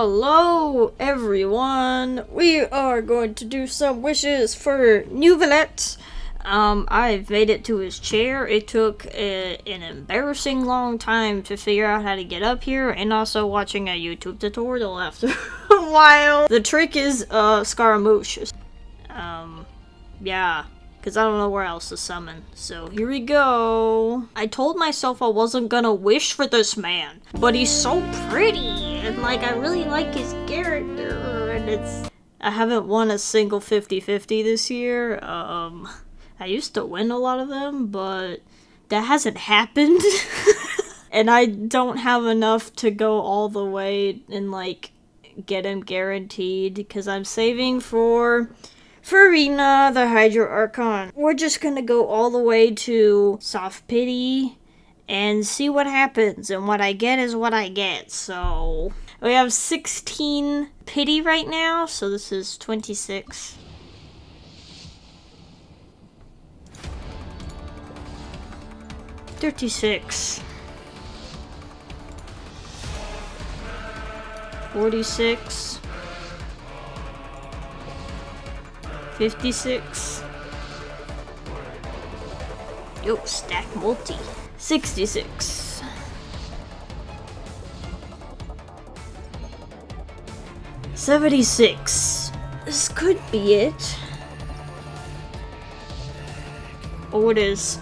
Hello everyone! We are going to do some wishes for Nuvelet. I've made it to his chair. It took an embarrassing long time to figure out how to get up here, and also watching a YouTube tutorial after a while. The trick is Scaramouche. Yeah. Because I don't know where else to summon. So here we go. I told myself I wasn't gonna wish for this man, but he's so pretty, and like I really like his character, and I haven't won a single 50-50 this year. I used to win a lot of them, but that hasn't happened. And I don't have enough to go all the way and like get him guaranteed, because I'm saving for Farina, the Hydro Archon. We're just gonna go all the way to Soft Pity and see what happens, and what I get is what I get. So we have 16 Pity right now, so this is 26. $36. 46. 56. Yo, stack multi. 66. 76. This could be it. Oh, it is.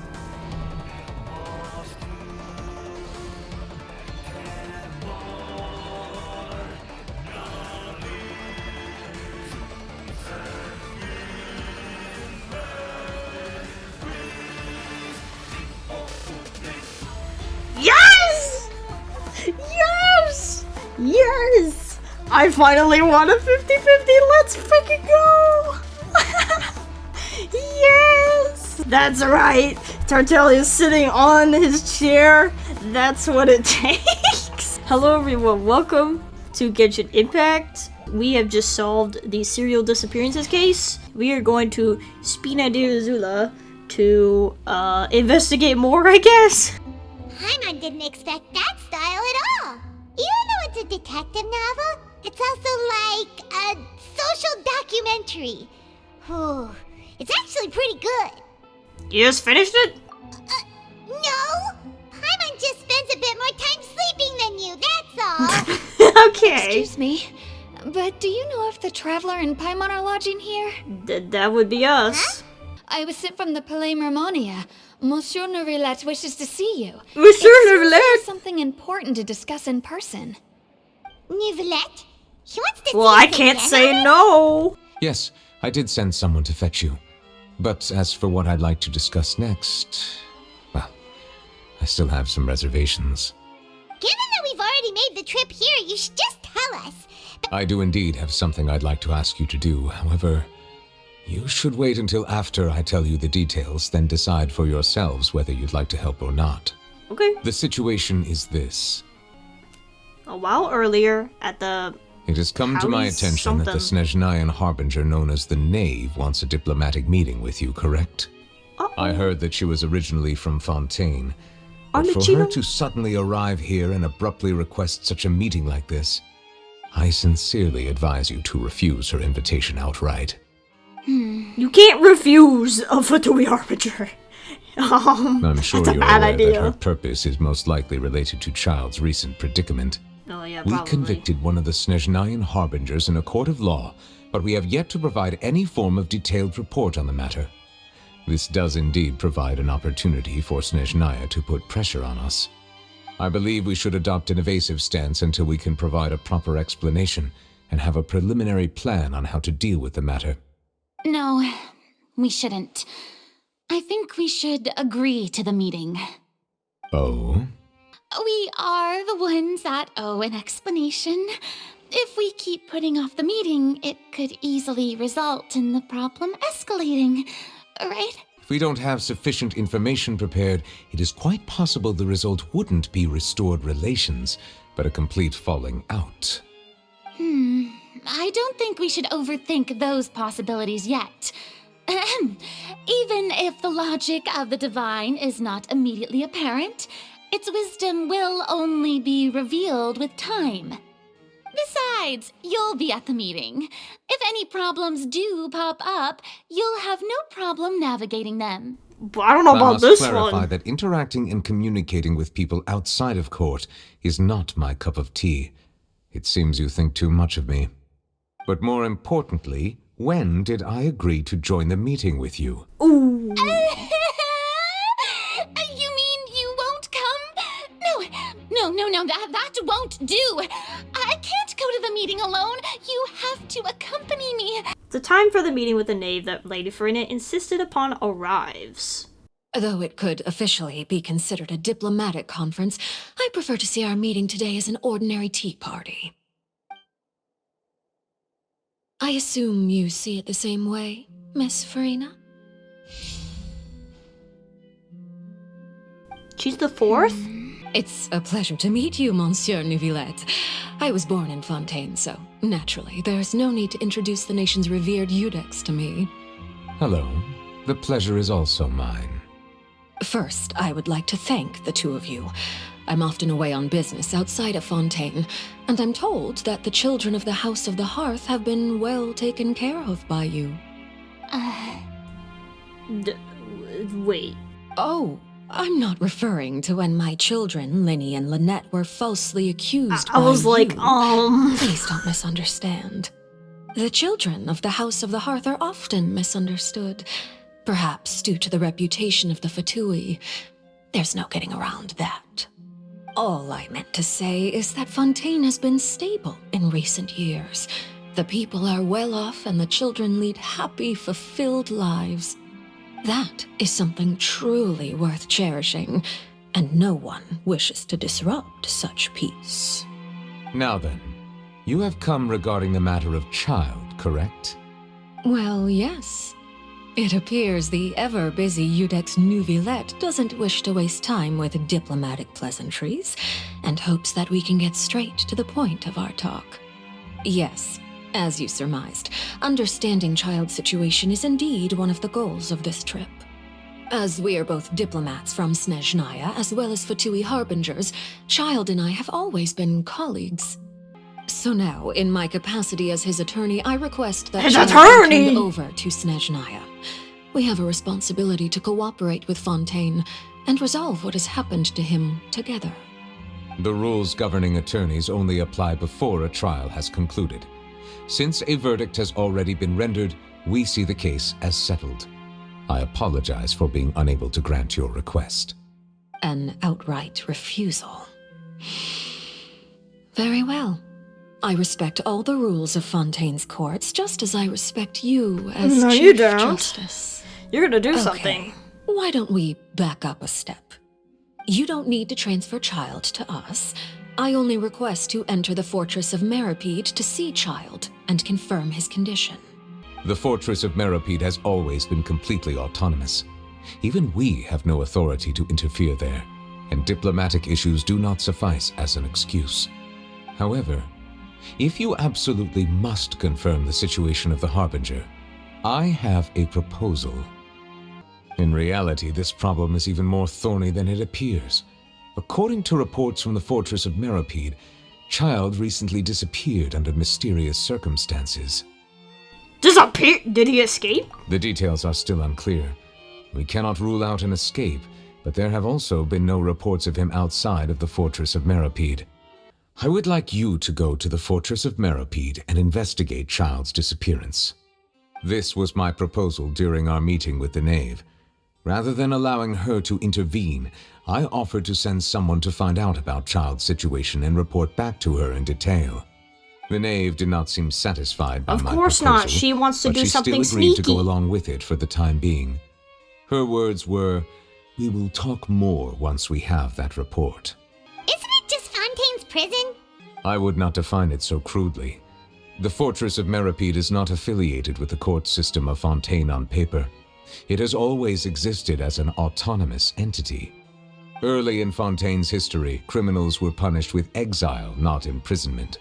Yes! Yes! Yes! I finally won a 50-50. Let's freaking go! Yes! That's right. Tartalia's sitting on his chair. That's what it takes. Hello everyone. Welcome to Genshin Impact. We have just solved the serial disappearances case. We are going to Spina Zula to investigate more, I guess. Paimon didn't expect that style at all. Even though it's a detective novel, it's also like a social documentary. Whew. It's actually pretty good. You just finished it? No! Paimon just spends a bit more time sleeping than you, that's all. Okay. Excuse me, but do you know if the Traveler and Paimon are lodging here? That would be us. I was sent from the Palais Mermonia. Monsieur Neuvillette wishes to see you. Monsieur There's Neuvillette? something important to discuss in person. Neuvillette? He wants to Well, see I us can't again, say huh? no. Yes, I did send someone to fetch you. But as for what I'd like to discuss next, well, I still have some reservations. Given that we've already made the trip here, you should just tell us. I do indeed have something I'd like to ask you to do. However, you should wait until after I tell you the details, then decide for yourselves whether you'd like to help or not. Okay. The situation is this. A while earlier, at the... It has come to my Howie's attention that the Snezhnayan Harbinger known as the Knave wants a diplomatic meeting with you, correct? I heard that she was originally from Fontaine. But for her to suddenly arrive here and abruptly request such a meeting like this, I sincerely advise you to refuse her invitation outright. You can't refuse a Fatui Harbinger. I'm sure that's a you're bad aware idea. that her purpose is most likely related to Child's recent predicament. Oh yeah, We probably. convicted one of the Snezhnayan Harbingers in a court of law, but we have yet to provide any form of detailed report on the matter. This does indeed provide an opportunity for Snezhnaya to put pressure on us. I believe we should adopt an evasive stance until we can provide a proper explanation and have a preliminary plan on how to deal with the matter. No, we shouldn't. I think we should agree to the meeting. Oh? We are the ones that owe an explanation. If we keep putting off the meeting, it could easily result in the problem escalating, right? If we don't have sufficient information prepared, it is quite possible the result wouldn't be restored relations, but a complete falling out. I don't think we should overthink those possibilities yet. Even if the logic of the divine is not immediately apparent, its wisdom will only be revealed with time. Besides, you'll be at the meeting. If any problems do pop up, you'll have no problem navigating them. But I don't know about this one. I must clarify that interacting and communicating with people outside of court is not my cup of tea. It seems you think too much of me. But more importantly, when did I agree to join the meeting with you? Ooh. You mean you won't come? No, that won't do. I can't go to the meeting alone. You have to accompany me. The time for the meeting with the knave that Lady Farina insisted upon arrives. Though it could officially be considered a diplomatic conference, I prefer to see our meeting today as an ordinary tea party. I assume you see it the same way, Miss Farina? She's the fourth? It's a pleasure to meet you, Monsieur Neuvillette. I was born in Fontaine, so naturally, there's no need to introduce the nation's revered Eudex to me. Hello. The pleasure is also mine. First, I would like to thank the two of you. I'm often away on business outside of Fontaine, and I'm told that the children of the House of the Hearth have been well taken care of by you. Wait. Oh, I'm not referring to when my children, Linny and Lynette, were falsely accused I was by like, you. Please don't misunderstand. The children of the House of the Hearth are often misunderstood, perhaps due to the reputation of the Fatui. There's no getting around that. All I meant to say is that Fontaine has been stable in recent years. The people are well off and the children lead happy, fulfilled lives. That is something truly worth cherishing, and no one wishes to disrupt such peace. Now then, you have come regarding the matter of child, correct? Well, yes. It appears the ever-busy Eudex Neuvillette doesn't wish to waste time with diplomatic pleasantries, and hopes that we can get straight to the point of our talk. Yes, as you surmised, understanding child's situation is indeed one of the goals of this trip. As we are both diplomats from Snezhnaya as well as Fatui harbingers, Child and I have always been colleagues. So now, in my capacity as his attorney, I request that His Child attorney! be turned over to Snezhnaya. We have a responsibility to cooperate with Fontaine and resolve what has happened to him together. The rules governing attorneys only apply before a trial has concluded. Since a verdict has already been rendered, we see the case as settled. I apologize for being unable to grant your request. An outright refusal. Very well. I respect all the rules of Fontaine's courts, just as I respect you as No, Chief you don't. Justice. You're gonna do Okay, something. why don't we back up a step? You don't need to transfer Child to us. I only request to enter the Fortress of Meripede to see Child and confirm his condition. The Fortress of Meripede has always been completely autonomous. Even we have no authority to interfere there, and diplomatic issues do not suffice as an excuse. However, if you absolutely must confirm the situation of the Harbinger, I have a proposal. In reality, this problem is even more thorny than it appears. According to reports from the Fortress of Meripede, Child recently disappeared under mysterious circumstances. Disappear? Did he escape? The details are still unclear. We cannot rule out an escape, but there have also been no reports of him outside of the Fortress of Meripede. I would like you to go to the Fortress of Meripede and investigate Child's disappearance. This was my proposal during our meeting with the Knave. Rather than allowing her to intervene, I offered to send someone to find out about Child's situation and report back to her in detail. The Knave did not seem satisfied by my proposal. Of course not. She wants to but do something she still agreed to sneaky. go along with it for the time being. Her words were, "We will talk more once we have that report." Isn't it just Fontaine's prison? I would not define it so crudely. The Fortress of Meripede is not affiliated with the court system of Fontaine on paper. It has always existed as an autonomous entity. Early in Fontaine's history, criminals were punished with exile, not imprisonment.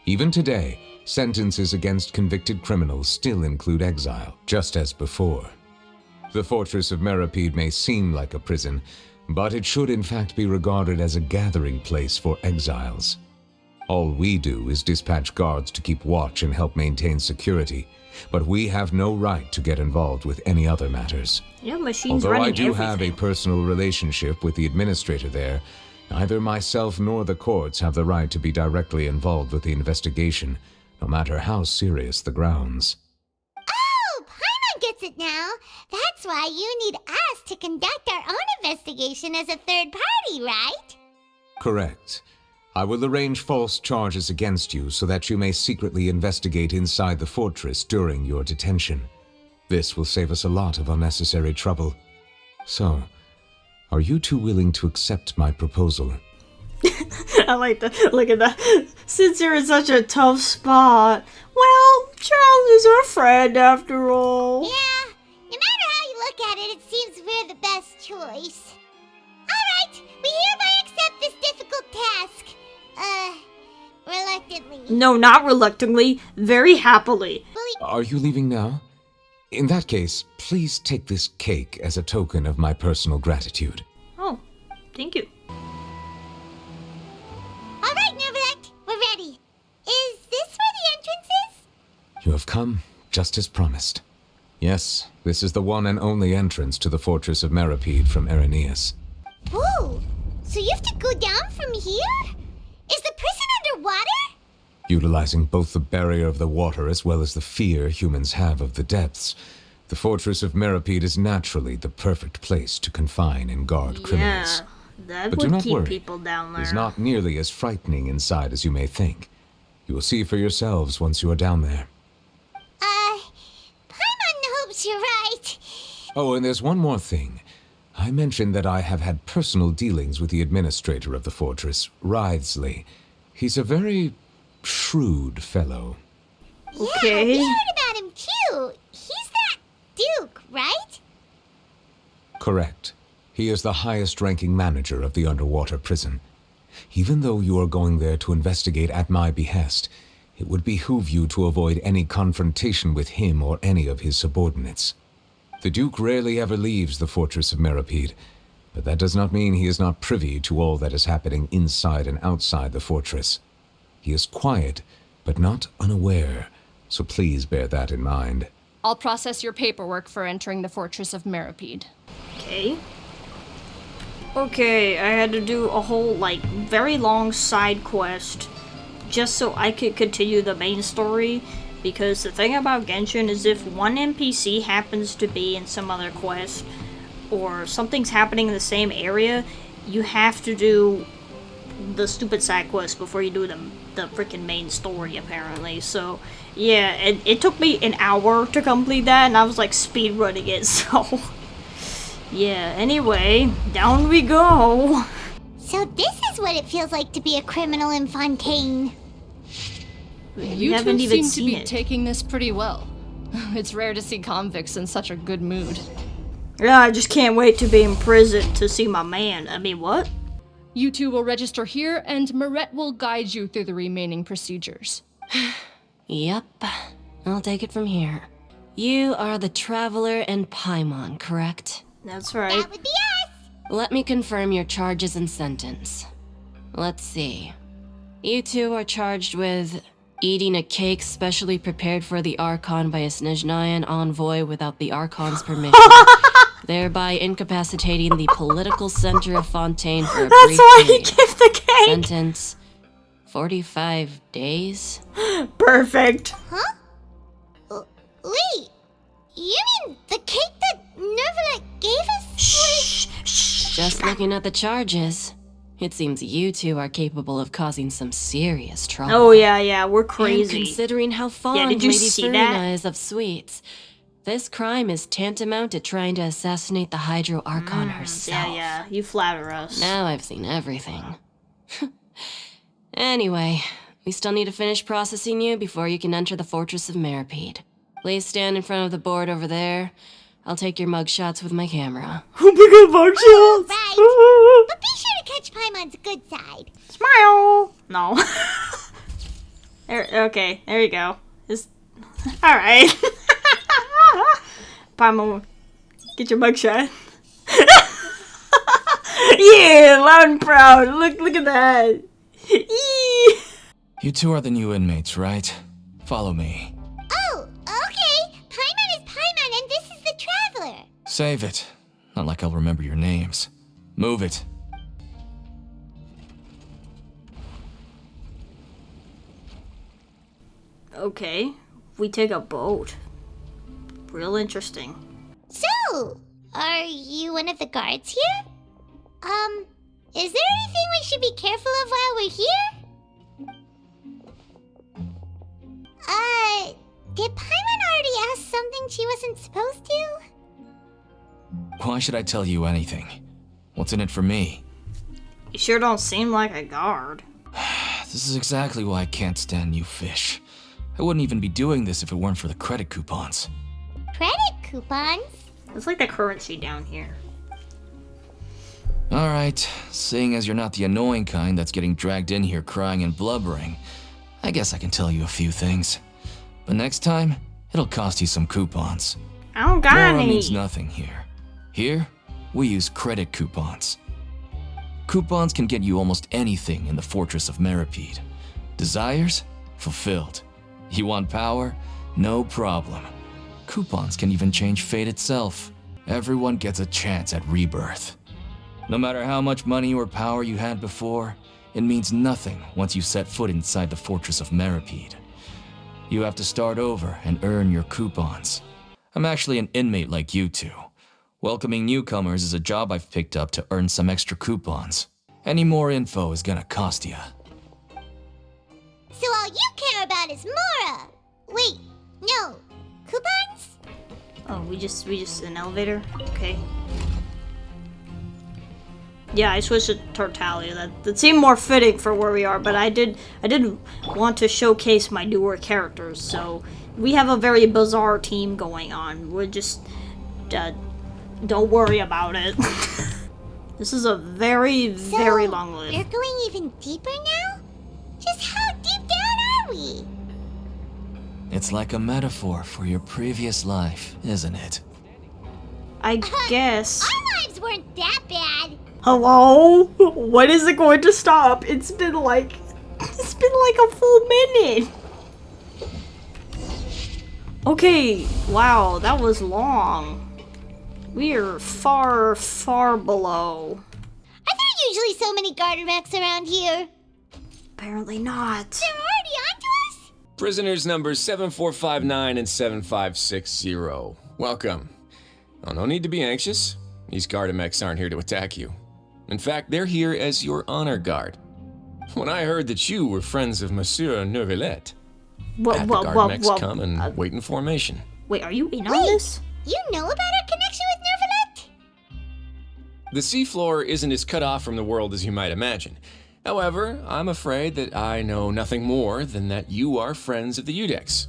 Even today, sentences against convicted criminals still include exile, just as before. The Fortress of Meripede may seem like a prison, but it should in fact be regarded as a gathering place for exiles. All we do is dispatch guards to keep watch and help maintain security, but we have no right to get involved with any other matters. Yeah, machines Although running I do everything. have a personal relationship with the administrator there, neither myself nor the courts have the right to be directly involved with the investigation, no matter how serious the grounds. Oh, Paimon gets it now. That's why you need us to conduct our own investigation as a third party, right? Correct. I will arrange false charges against you so that you may secretly investigate inside the fortress during your detention. This will save us a lot of unnecessary trouble. So, are you two willing to accept my proposal? I like that. Look at that. Since you're in such a tough spot. Well, Charles is our friend after all. Yeah, no matter how you look at it, it seems we're the best choice. Alright, we hereby accept this difficult task. Reluctantly. No, not reluctantly. Very happily. Are you leaving now? In that case, please take this cake as a token of my personal gratitude. Oh, thank you. Alright, Neverlect, we're ready. Is this where the entrance is? You have come just as promised. Yes, this is the one and only entrance to the fortress of Meripede from Irenaeus. Whoa, so you have to go down from here? Is the prison underwater? Utilizing both the barrier of the water as well as the fear humans have of the depths, the fortress of Meripede is naturally the perfect place to confine and guard criminals. Yeah, that But do would not keep worry. people down there. It's not nearly as frightening inside as you may think. You will see for yourselves once you are down there. Paimon hopes you're right. Oh, and there's one more thing. I mentioned that I have had personal dealings with the administrator of the fortress, Wriothesley. He's a very shrewd fellow. Okay. Yeah, we heard about him too. He's that Duke, right? Correct. He is the highest-ranking manager of the underwater prison. Even though you are going there to investigate at my behest, it would behoove you to avoid any confrontation with him or any of his subordinates. The Duke rarely ever leaves the fortress of Meripede, but that does not mean he is not privy to all that is happening inside and outside the fortress. He is quiet, but not unaware, so please bear that in mind. I'll process your paperwork for entering the fortress of Meripede. Okay. Okay, I had to do a whole, very long side quest just so I could continue the main story, because the thing about Genshin is if one NPC happens to be in some other quest, or something's happening in the same area, you have to do the stupid side quest before you do the freaking main story, apparently. So, yeah, it took me an hour to complete that, and I was, speed running it, so... Yeah, anyway, down we go. So this is what it feels like to be a criminal in Fontaine. You haven't two even seem to seen be it. taking this pretty well. It's rare to see convicts in such a good mood. Yeah, I just can't wait to be in prison to see my man. I mean, what? You two will register here, and Marette will guide you through the remaining procedures. Yep, I'll take it from here. You are the Traveler and Paimon, correct? That's right. That would be us. Let me confirm your charges and sentence. Let's see. You two are charged with eating a cake specially prepared for the Archon by a Snezhnayan envoy without the Archon's permission, thereby incapacitating the political center of Fontaine for a That's brief why he period. gave the cake. Sentence: 45 days? Perfect. Huh? Wait, you mean the cake that Nervalek gave us was... Just looking at the charges, it seems you two are capable of causing some serious trouble. Oh yeah, we're And crazy. considering how fond did you Lady see Furina that? is of sweets, this crime is tantamount to trying to assassinate the Hydro Archon herself. Yeah, you flatter us. Now I've seen everything. Anyway, we still need to finish processing you before you can enter the Fortress of Meripede. Please stand in front of the board over there. I'll take your mugshots with my camera. Big emotions. Right. But be sure to catch Paimon's good side. Smile. No. Okay, there you go. All right. Paimon, get your mugshot. Yeah, loud and proud. Look at that. Eee. You two are the new inmates, right? Follow me. Oh, okay. Paimon is Paimon, and this is the Traveler. Save it. Not like I'll remember your names. Move it. Okay, we take a boat. Real interesting. So, are you one of the guards here? Is there anything we should be careful of while we're here? Did Paimon already ask something she wasn't supposed to? Why should I tell you anything? What's in it for me? You sure don't seem like a guard. This is exactly why I can't stand you fish. I wouldn't even be doing this if it weren't for the credit coupons. Credit coupons? It's like the currency down here. Alright, seeing as you're not the annoying kind that's getting dragged in here crying and blubbering, I guess I can tell you a few things. But next time, it'll cost you some coupons. I don't got Mora any. means nothing here. Here, we use credit coupons. Coupons can get you almost anything in the Fortress of Meripede. Desires? Fulfilled. You want power? No problem. Coupons can even change fate itself. Everyone gets a chance at rebirth. No matter how much money or power you had before, it means nothing once you set foot inside the Fortress of Meripede. You have to start over and earn your coupons. I'm actually an inmate like you two. Welcoming newcomers is a job I've picked up to earn some extra coupons. Any more info is gonna cost ya. So all you care about is Mora! Wait, no. Coupons? Oh, we just an elevator? Okay. Yeah, I switched to Tartaglia. That seemed more fitting for where we are, but I did want to showcase my newer characters, so we have a very bizarre team going on. We're just don't worry about it. This is a very long We're live. going even deeper now? Just how deep down are we? It's like a metaphor for your previous life, isn't it? I guess. Our lives weren't that bad. Hello? When is it going to stop? It's been like a full minute. Okay, wow, that was long. We are far below. Are there usually so many garter mechs around here? Apparently not. They're already onto us? Prisoners numbers 7459 and 7560. Welcome. Oh, no need to be anxious. These Gardamex aren't here to attack you. In fact, they're here as your honor guard. When I heard that you were friends of Monsieur Neuvillette, had the Gardamex come and wait in formation. Wait, are you in on this? You know about our connection with Neuvillette? The seafloor isn't as cut off from the world as you might imagine. However, I'm afraid that I know nothing more than that you are friends of the Udex.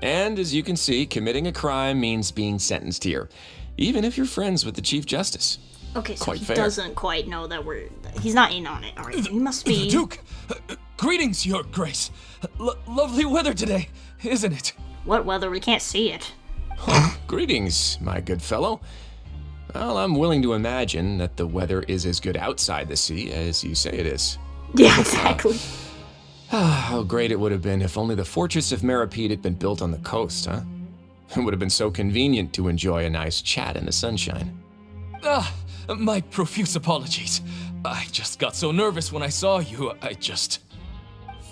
And as you can see, committing a crime means being sentenced here, even if you're friends with the Chief Justice. Okay, so Quite he fair. doesn't quite know that he's not in on it. All right, he must be. The Duke! Greetings, Your Grace. Lovely weather today, isn't it? What weather? We can't see it. Greetings, my good fellow. Well, I'm willing to imagine that the weather is as good outside the sea as you say it is. Yeah, exactly. How great it would have been if only the Fortress of Meripede had been built on the coast, huh? It would have been so convenient to enjoy a nice chat in the sunshine. My profuse apologies. I just got so nervous when I saw you,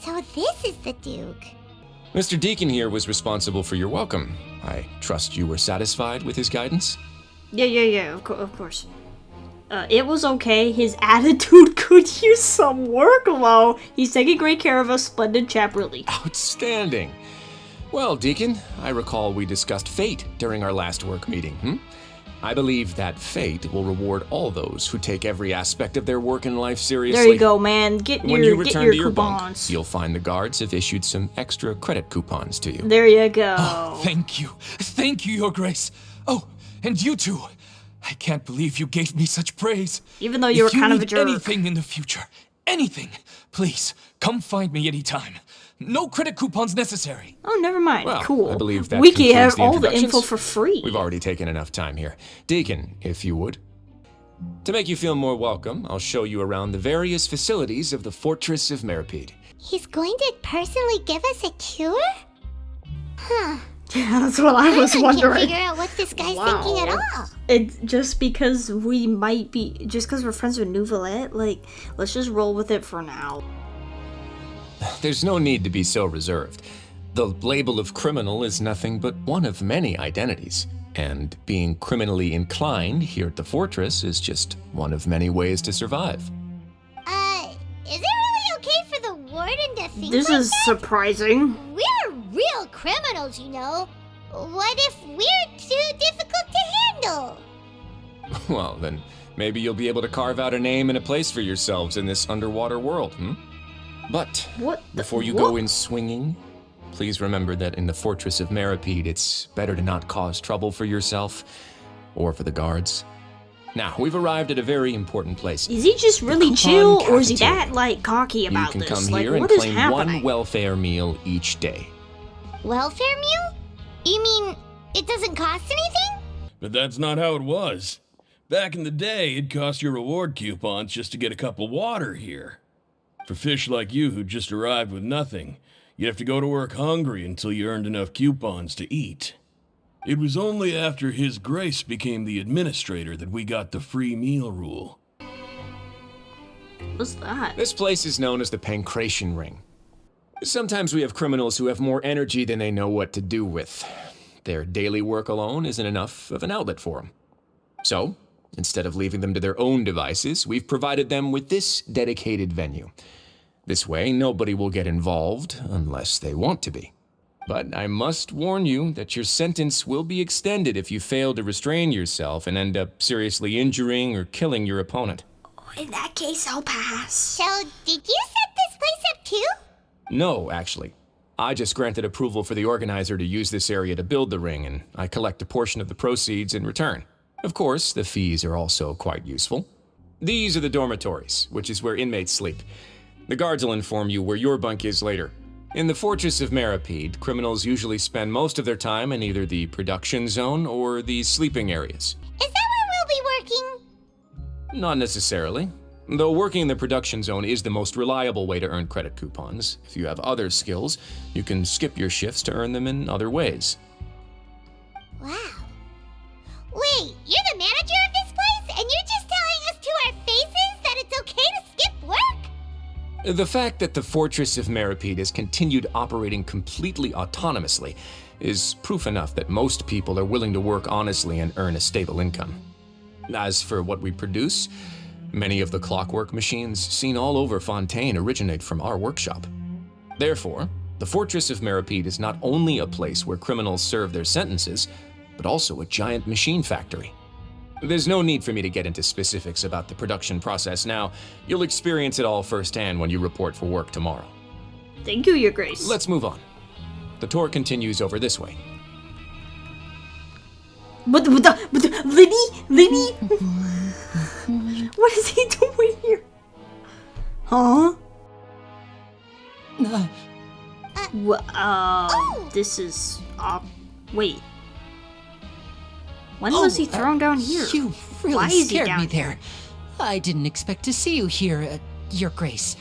So this is the Duke. Mr. Deacon here was responsible for your welcome. I trust you were satisfied with his guidance? Yeah, of course. It was okay. His attitude could use some work, though. He's taking great care of us. Splendid chap, really. Outstanding. Well, Deacon, I recall we discussed fate during our last work meeting, I believe that fate will reward all those who take every aspect of their work in life seriously. There you go, man. Get When you your return to your coupons. bunk, you'll find the guards have issued some extra credit coupons to you. There you go. Oh, thank you. Thank you, Your Grace. Oh, and you too. I can't believe you gave me such praise. Even though you were kind of a jerk. If you need anything in the future, anything, please, come find me anytime. No credit coupons necessary. Oh, never mind. Well, cool. I believe that we can concludes have the all the introductions. info for free. We've already taken enough time here. Deacon, if you would. To make you feel more welcome, I'll show you around the various facilities of the Fortress of Meripede. He's going to personally give us a cure? Huh. Yeah, that's what I was I wondering. can't figure out what this guy's thinking at all. It's just because we're friends with Nouvellette, like, let's just roll with it for now. There's no need to be so reserved. The label of criminal is nothing but one of many identities, and being criminally inclined here at the fortress is just one of many ways to survive. Is it really okay for the warden to think This like is that? surprising. We're real criminals, you know. What if we're too difficult to handle? Well, then maybe you'll be able to carve out a name and a place for yourselves in this underwater world, But before you go in swinging, please remember that in the Fortress of Meripede, it's better to not cause trouble for yourself or for the guards. Now, we've arrived at a very important place. Is he just really Coupon chill, or is he cafeteria. that, like, cocky about You can this? come Like, here and what is claim happening? one welfare meal each day. Welfare meal? You mean it doesn't cost anything? But that's not how it was. Back in the day, it cost your reward coupons just to get a cup of water here. For fish like you who just arrived with nothing, you have to go to work hungry until you earned enough coupons to eat. It was only after His Grace became the administrator that we got the free meal rule. What's that? This place is known as the Pancration Ring. Sometimes we have criminals who have more energy than they know what to do with. Their daily work alone isn't enough of an outlet for them. So, instead of leaving them to their own devices, we've provided them with this dedicated venue. This way, nobody will get involved unless they want to be. But I must warn you that your sentence will be extended if you fail to restrain yourself and end up seriously injuring or killing your opponent. In that case, I'll pass. So, did you set this place up too? No, actually. I just granted approval for the organizer to use this area to build the ring, and I collect a portion of the proceeds in return. Of course, the fees are also quite useful. These are the dormitories, which is where inmates sleep. The guards will inform you where your bunk is later. In the Fortress of Meripede, criminals usually spend most of their time in either the production zone or the sleeping areas. Is that where we'll be working? Not necessarily. Though working in the production zone is the most reliable way to earn credit coupons, if you have other skills, you can skip your shifts to earn them in other ways. Wow. Wait, you're the manager of this place, and you're just telling us to our faces that it's okay to skip work? The fact that the Fortress of Meripede has continued operating completely autonomously is proof enough that most people are willing to work honestly and earn a stable income. As for what we produce, many of the clockwork machines seen all over Fontaine originate from our workshop. Therefore, the Fortress of Meripede is not only a place where criminals serve their sentences, but also a giant machine factory. There's no need for me to get into specifics about the production process now. You'll experience it all firsthand when you report for work tomorrow. Thank you, Your Grace. Let's move on. The tour continues over this way. But Liddy? What is he doing here? Huh? This is... wait. When was he thrown down here? You really Why is he scared down me here? there. I didn't expect to see you here, Your Grace.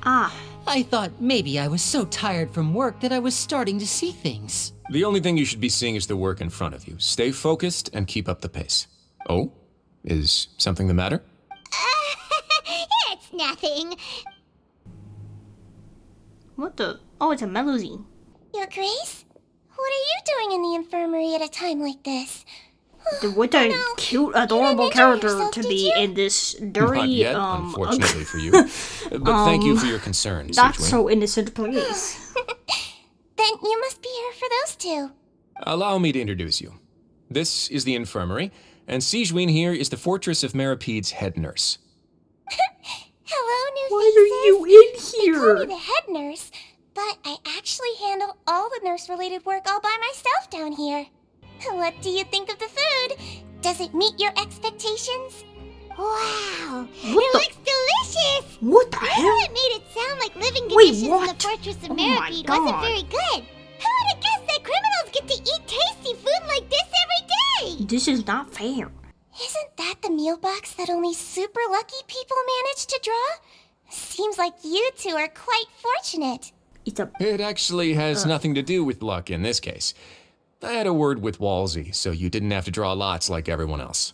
I thought maybe I was so tired from work that I was starting to see things. The only thing you should be seeing is the work in front of you. Stay focused and keep up the pace. Oh? Is something the matter? It's nothing. What the? Oh, it's a melody. Your Grace? What are you doing in the infirmary at a time like this? What a cute, adorable character to be in this dirty, Not yet, unfortunately for you. But thank you for your concern, Not Sidgeway. so innocent place. Then you must be here for those two. Allow me to introduce you. This is the infirmary, and Sidgeway here is the Fortress of Meripede's head nurse. Hello, new Why are you in They call me here? the head nurse, but I actually handle all the nurse-related work all by myself down here. What do you think of the food? Does it meet your expectations? Wow, it looks delicious! What the I hell? know it made it sound like living Wait, conditions in what? the Fortress of Oh my Meripede wasn't God. very good. Who would have guessed that criminals get to eat tasty food like this every day? This is not fair. Isn't that the meal box that only super lucky people manage to draw? Seems like you two are quite fortunate. It actually has nothing to do with luck in this case. I had a word with Walsey, so you didn't have to draw lots like everyone else.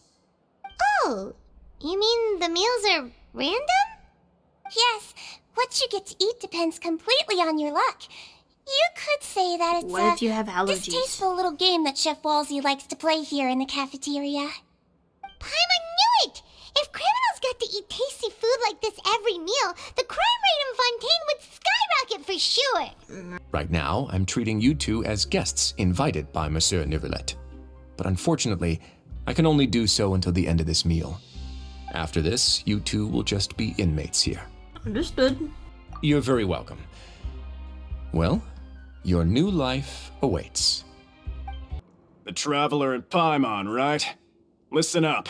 Oh, you mean the meals are random? Yes, what you get to eat depends completely on your luck. You could say that it's What if you have allergies? distasteful little game that Chef Walsey likes to play here in the cafeteria. Paimon knew it! If criminals got to eat tasty food like this every meal, the crime rate in Fontaine would skyrocket for sure! Right now, I'm treating you two as guests invited by Monsieur Neuvillette. But unfortunately, I can only do so until the end of this meal. After this, you two will just be inmates here. Understood. You're very welcome. Well, your new life awaits. The Traveler and Paimon, right? Listen up.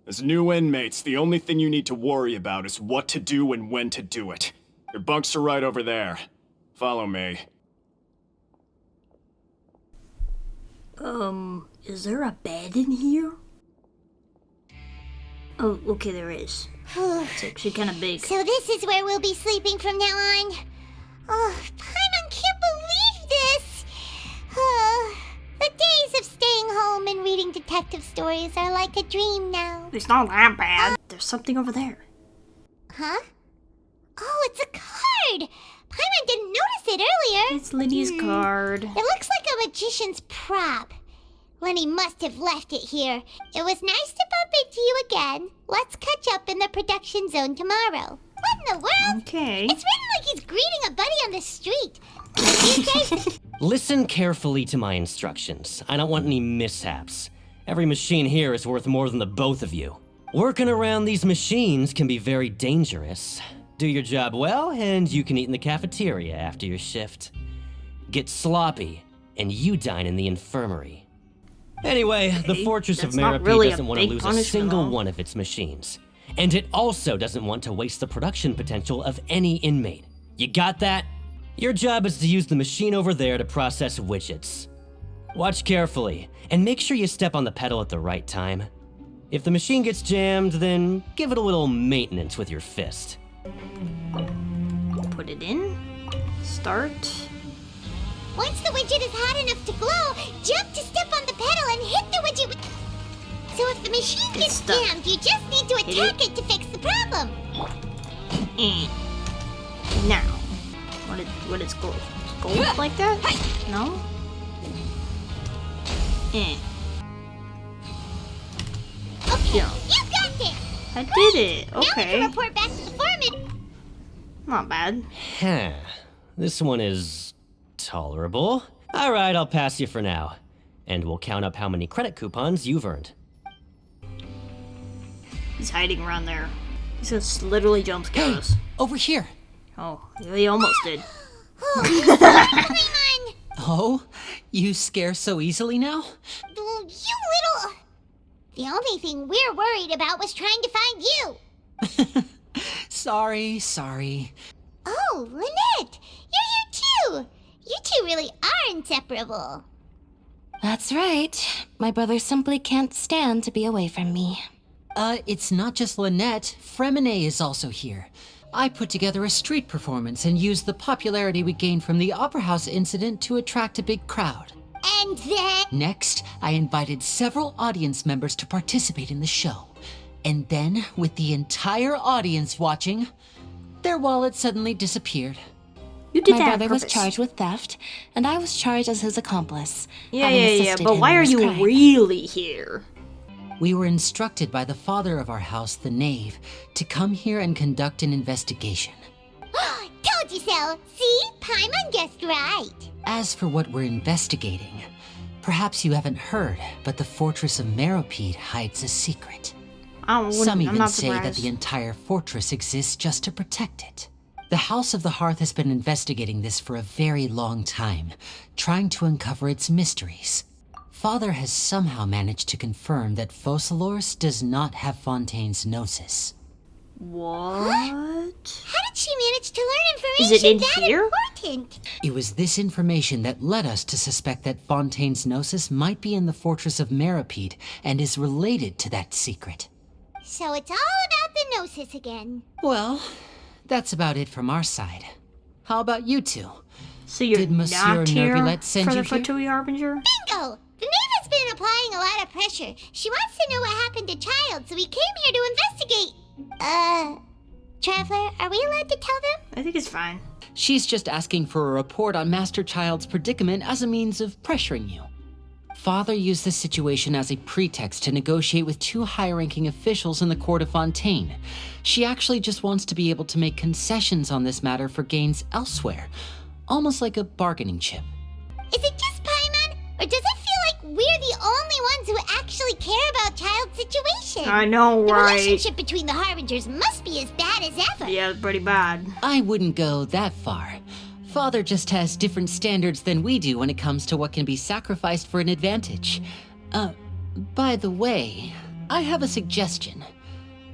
As new inmates, the only thing you need to worry about is what to do and when to do it. Your bunks are right over there. Follow me. Is there a bed in here? Oh, okay, there is. It's actually kind of big. So this is where we'll be sleeping from now on. Oh, Paimon can't believe this! The days of staying home and reading detective stories are like a dream now. It's not that bad. There's something over there. Huh? Oh, it's a card! Paimon didn't notice it earlier. It's Lenny's card. It looks like a magician's prop. Lenny must have left it here. It was nice to bump into you again. Let's catch up in the production zone tomorrow. What in the world? Okay. It's written like he's greeting a buddy on the street. DJ, Listen carefully to my instructions. I don't want any mishaps. Every machine here is worth more than the both of you. Working around these machines can be very dangerous. Do your job well, and you can eat in the cafeteria after your shift. Get sloppy, and you dine in the infirmary. Anyway, the Fortress of Meripede doesn't want to lose a single one of its machines. And it also doesn't want to waste the production potential of any inmate. You got that? Your job is to use the machine over there to process widgets. Watch carefully, and make sure you step on the pedal at the right time. If the machine gets jammed, then give it a little maintenance with your fist. Put it in. Start. once the widget is hot enough to glow, jump to step on the pedal and hit the widget with... So if the machine gets jammed, you just need to attack it to fix the problem. Now, what is gold? Gold like that? No? Okay, Yeah. you got it! I did it. Now we Okay. can report back to the foreman. Not bad. Huh. This one is tolerable. Alright, I'll pass you for now. And we'll count up how many credit coupons you've earned. He's hiding around there. He's just literally jump scare us. Over here. Oh, he almost did. Oh, you scare so easily now? You little... The only thing we're worried about was trying to find you. Sorry. Oh, Lynette! You're here too! You two really are inseparable. That's right. My brother simply can't stand to be away from me. It's not just Lynette. Fremine is also here. I put together a street performance and used the popularity we gained from the Opera House incident to attract a big crowd. And then... Next, I invited several audience members to participate in the show. And then, with the entire audience watching, their wallet suddenly disappeared. You did My that on brother was purpose. charged with theft, and I was charged as his accomplice. Yeah, having yeah, assisted but him why in are his you crime. really here? We were instructed by the father of our house, the Knave, to come here and conduct an investigation. Told you so! See? Paimon guessed right. As for what we're investigating, perhaps you haven't heard, but the Fortress of Meripede hides a secret. Some I'm even not say that surprised. the entire fortress exists just to protect it. The House of the Hearth has been investigating this for a very long time, trying to uncover its mysteries. Father has somehow managed to confirm that Focalors does not have Fontaine's gnosis. What? How did she manage to learn information Is it in that here? important? It was this information that led us to suspect that Fontaine's gnosis might be in the Fortress of Meripede and is related to that secret. So it's all about the gnosis again. Well, That's about it from our side. How about you two? So you're Did Monsieur not here Neuvillette send for you the here? Fatui Harbinger? Bingo! The maid has been applying a lot of pressure. She wants to know what happened to Child, so we came here to investigate. Traveler, are we allowed to tell them? I think it's fine. She's just asking for a report on Master Child's predicament as a means of pressuring you. Father used this situation as a pretext to negotiate with two high-ranking officials in the court of Fontaine. She actually just wants to be able to make concessions on this matter for gains elsewhere, almost like a bargaining chip. Is it just Paimon, or does it feel like we're the only ones who actually care about Child's situation? I know, The right? relationship between the Harbingers must be as bad as ever. Yeah, pretty bad. I wouldn't go that far. Father just has different standards than we do when it comes to what can be sacrificed for an advantage. By the way, I have a suggestion.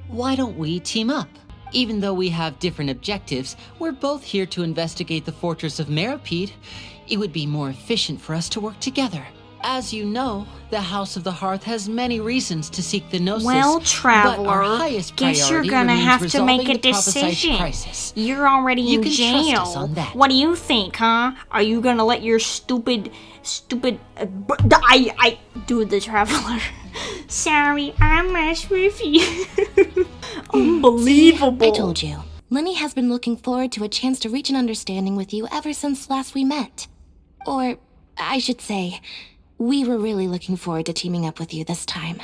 Why don't we team up? Even though we have different objectives, we're both here to investigate the fortress of Meripede. It would be more efficient for us to work together. As you know, the House of the Hearth has many reasons to seek the Gnosis. Well, but Traveler, our highest guess you're priority gonna remains have to resolving make a the Prophesized decision. crisis. You're already You in can jail. trust us on that. What do you think, huh? Are you gonna let your stupid, I do the Traveler? Sorry, I messed with you. Unbelievable. I told you. Lenny has been looking forward to a chance to reach an understanding with you ever since last we met. Or, I should say, we were really looking forward to teaming up with you this time.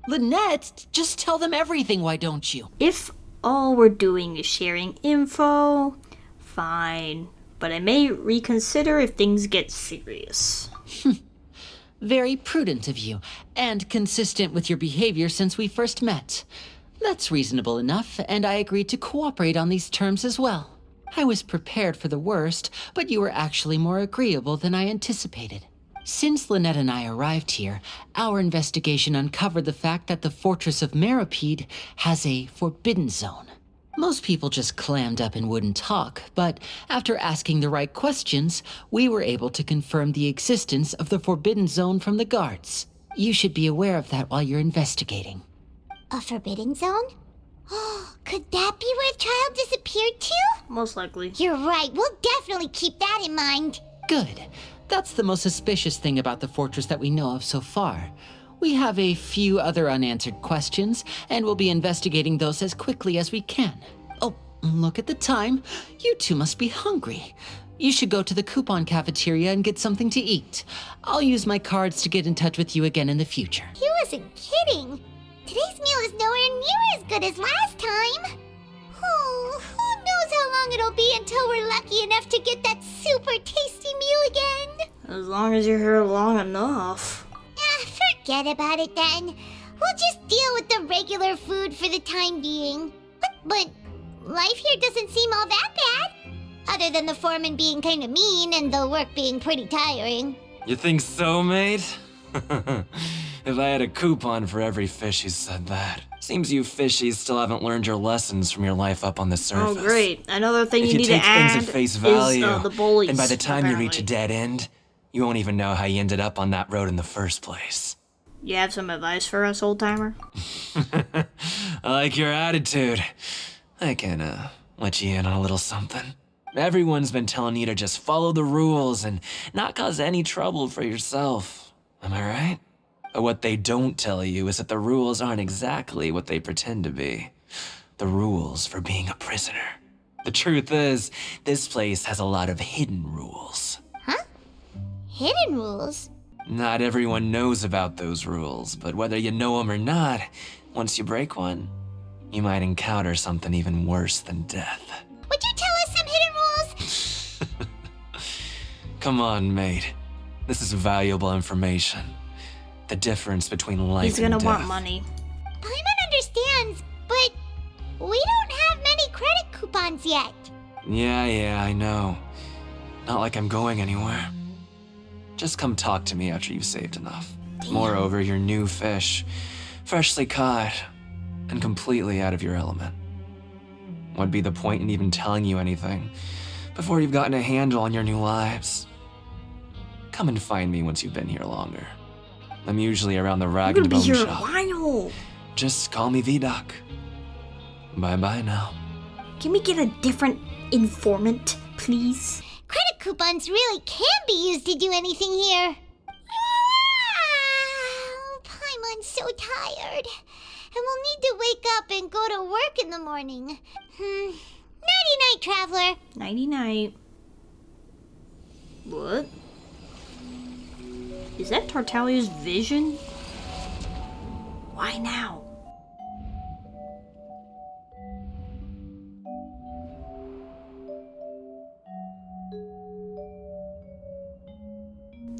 Lynette, just tell them everything, why don't you? If all we're doing is sharing info, fine. But I may reconsider if things get serious. Very prudent of you, and consistent with your behavior since we first met. That's reasonable enough, and I agreed to cooperate on these terms as well. I was prepared for the worst, but you were actually more agreeable than I anticipated. Since Lynette and I arrived here, our investigation uncovered the fact that the Fortress of Meripede has a forbidden zone. Most people just clammed up and wouldn't talk, but after asking the right questions, we were able to confirm the existence of the forbidden zone from the guards. You should be aware of that while you're investigating. A forbidden zone? Could that be where Child disappeared to? Most likely. You're right, we'll definitely keep that in mind. Good. That's the most suspicious thing about the fortress that we know of so far. We have a few other unanswered questions, and we'll be investigating those as quickly as we can. Oh, look at the time. You two must be hungry. You should go to the coupon cafeteria and get something to eat. I'll use my cards to get in touch with you again in the future. He wasn't kidding. Today's meal is nowhere near as good as last time. Oh, who knows how long it'll be until we're lucky enough to get that super tasty meal again. As long as you're here long enough. Forget about it then. We'll just deal with the regular food for the time being. But life here doesn't seem all that bad. Other than the foreman being kinda mean and the work being pretty tiring. You think so, mate? If I had a coupon for every fish who said that. Seems you fishies still haven't learned your lessons from your life up on the surface. Oh, great. Another thing If you you need to take add things at face value, is the bullies, and by the time you reach a apparently. dead end, you won't even know how you ended up on that road in the first place. You have some advice for us, old-timer? I like your attitude. I can, let you in on a little something. Everyone's been telling you to just follow the rules and not cause any trouble for yourself. Am I right? But what they don't tell you is that the rules aren't exactly what they pretend to be. The rules for being a prisoner. The truth is, this place has a lot of hidden rules. Hidden rules? Not everyone knows about those rules, but whether you know them or not, once you break one, you might encounter something even worse than death. Would you tell us some hidden rules? Come on, mate. This is valuable information. The difference between life He's and gonna death. want money. Paimon understands, but we don't have many credit coupons yet. Yeah, I know. Not like I'm going anywhere. Just come talk to me after you've saved enough. Moreover, you're new fish, freshly caught, and completely out of your element. What'd be the point in even telling you anything before you've gotten a handle on your new lives? Come and find me once you've been here longer. I'm usually around the rag and You're bone gonna be here shop. a while. Just call me V-Doc. Bye-bye now. Can we get a different informant, please? Credit coupons really can be used to do anything here. Paimon's so tired. And we'll need to wake up and go to work in the morning. Nighty-night, Traveler. Nighty-night. What? Is that Tartaglia's vision? Why now?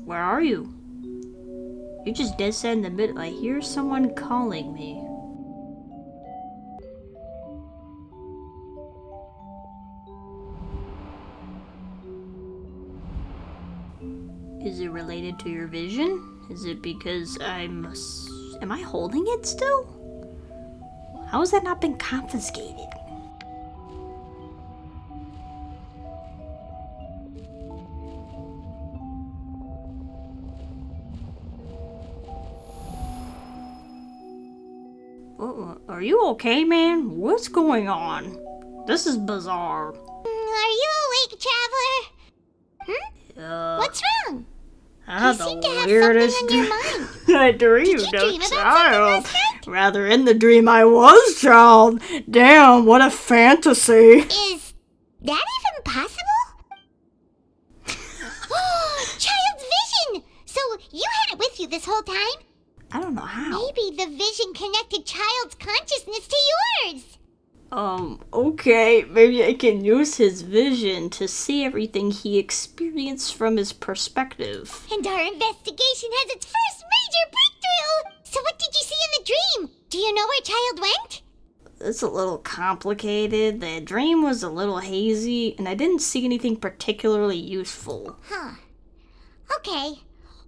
Where are you? You just dead set in the middle. I hear someone calling me. Is it related to your vision? Is it because am I holding it still? How has that not been confiscated? Are you okay, man? What's going on? This is bizarre. Are you awake, Traveler? What's wrong? You seem to have something on your mind. I dreamed Did you dream of about child. something last night? Rather, in the dream, I was child. Damn, what a fantasy. Is that even possible? Child's vision! So you had it with you this whole time? I don't know how. Maybe the vision connected Child's consciousness to yours. Okay, maybe I can use his vision to see everything he experienced from his perspective. And our investigation has its first major breakthrough! So what did you see in the dream? Do you know where Child went? It's a little complicated. The dream was a little hazy, and I didn't see anything particularly useful. Huh. Okay.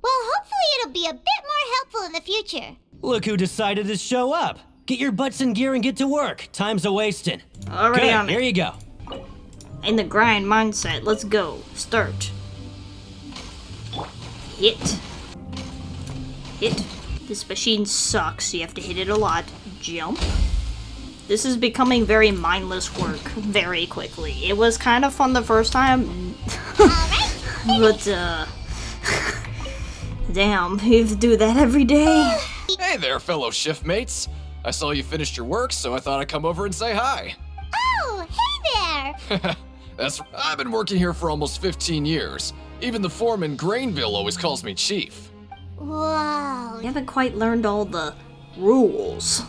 Well, hopefully it'll be a bit more helpful in the future. Look who decided to show up. Get your butts in gear and get to work. Time's a-wasting. Already Good, on it. here you go. In the grind mindset, let's go. Start. Hit. Hit. This machine sucks, you have to hit it a lot. Jump. This is becoming very mindless work very quickly. It was kind of fun the first time, but damn, you have to do that every day. Hey there, fellow shift mates. I saw you finished your work, so I thought I'd come over and say hi. Oh, hey there! I've been working here for almost 15 years. Even the foreman, Grainville, always calls me Chief. Whoa. You haven't quite learned all the rules.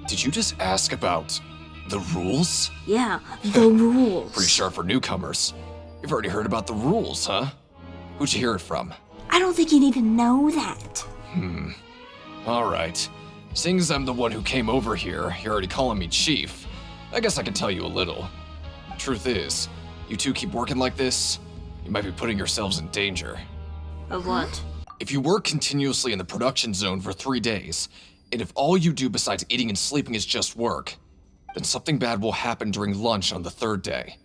Did you just ask about the rules? Yeah, the rules. Pretty sharp for newcomers. You've already heard about the rules, huh? Who'd you hear it from? I don't think you need to know that. Alright. Seeing as I'm the one who came over here, you're already calling me Chief. I guess I can tell you a little. Truth is, you two keep working like this, you might be putting yourselves in danger. Of what? If you work continuously in the production zone for 3 days, and if all you do besides eating and sleeping is just work, then something bad will happen during lunch on the 3rd day.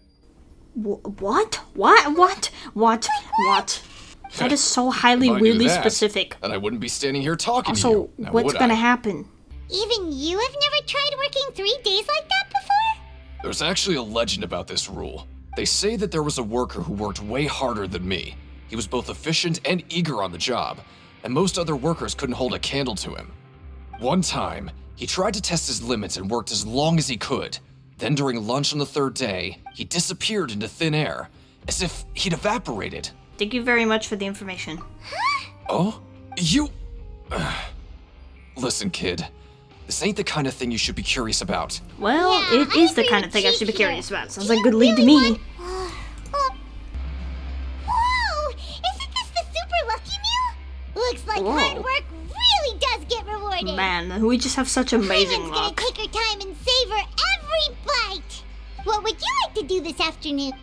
What? What? That is so highly, If I knew weirdly that, specific. then I wouldn't be standing here talking to Also, you. Now, what's would gonna I? happen? Even you have never tried working 3 days like that before? There's actually a legend about this rule. They say that there was a worker who worked way harder than me. He was both efficient and eager on the job, and most other workers couldn't hold a candle to him. One time, he tried to test his limits and worked as long as he could. Then during lunch on the 3rd day, he disappeared into thin air, as if he'd evaporated. Thank you very much for the information. Oh? You... Listen, kid. This ain't the kind of thing you should be curious about. Well, Yeah, it I is the agree kind of with thing I Chief should be here. curious about. Sounds Do like a good you lead to really me. Whoa! Isn't this the super lucky meal? Looks like Whoa. hard work really does get rewarded. Man, we just have such amazing Paimon's gonna luck. take her time and savor every bite. What would you like to do this afternoon?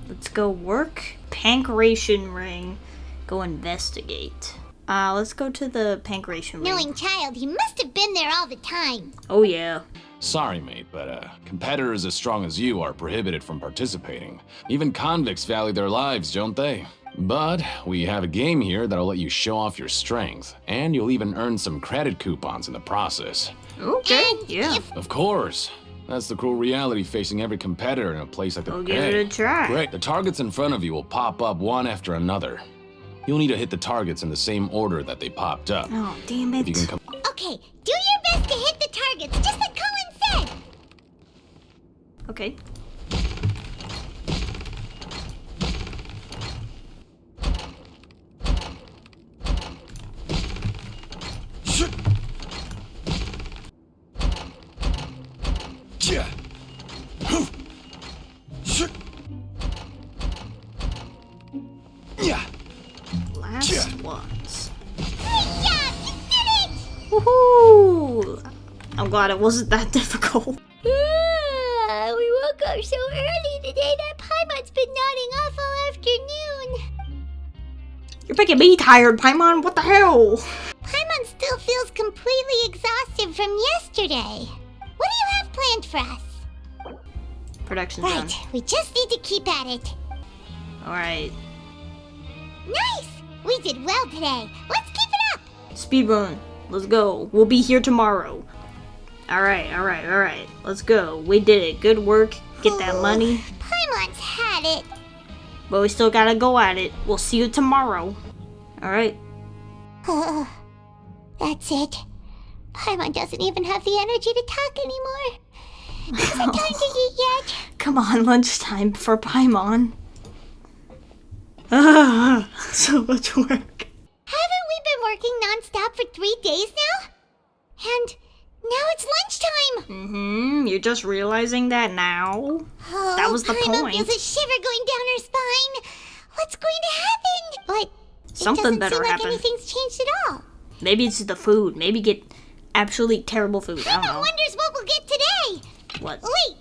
Let's go work. Pancreation ring. Go investigate. Let's go to the pancreation ring. Knowing Child, he must have been there all the time. Oh yeah. Sorry, mate, but competitors as strong as you are prohibited from participating. Even convicts value their lives, don't they? But we have a game here that'll let you show off your strength, and you'll even earn some credit coupons in the process. Okay, yeah. Of course. That's the cruel reality facing every competitor in a place like the We'll give it a try. Great. The targets in front of you will pop up one after another. You'll need to hit the targets in the same order that they popped up. Oh, damn If you it. can Okay, do your best to hit the targets, just like Colin said. Okay. Yeah. Yeah. Last ones. Yeah, you did it! Woohoo! I'm glad it wasn't that difficult. We woke up so early today that Paimon's been nodding off all afternoon. You're making me tired, Paimon. What the hell? Paimon still feels completely exhausted from yesterday. What do you have planned for us? Production done. Right, we just need to keep at it. Alright. Nice! We did well today. Let's keep it up! Speedrun. Let's go. We'll be here tomorrow. Alright. Let's go. We did it. Good work. Get that money. Paimon's had it. But we still gotta go at it. We'll see you tomorrow. Alright. That's it. Paimon doesn't even have the energy to talk anymore. Is it time to eat yet? Come on, lunchtime for Paimon. So much work. Haven't we been working non-stop for 3 days now? And now it's lunchtime. You're just realizing that now? Oh, That was the Paimon point. feels a shiver going down her spine. What's going to happen? But Something it doesn't better seem like happen. anything's changed at all. Maybe it's the food. Maybe get absolutely terrible food. I don't Paimon know. wonders what we'll get today. What? Wait,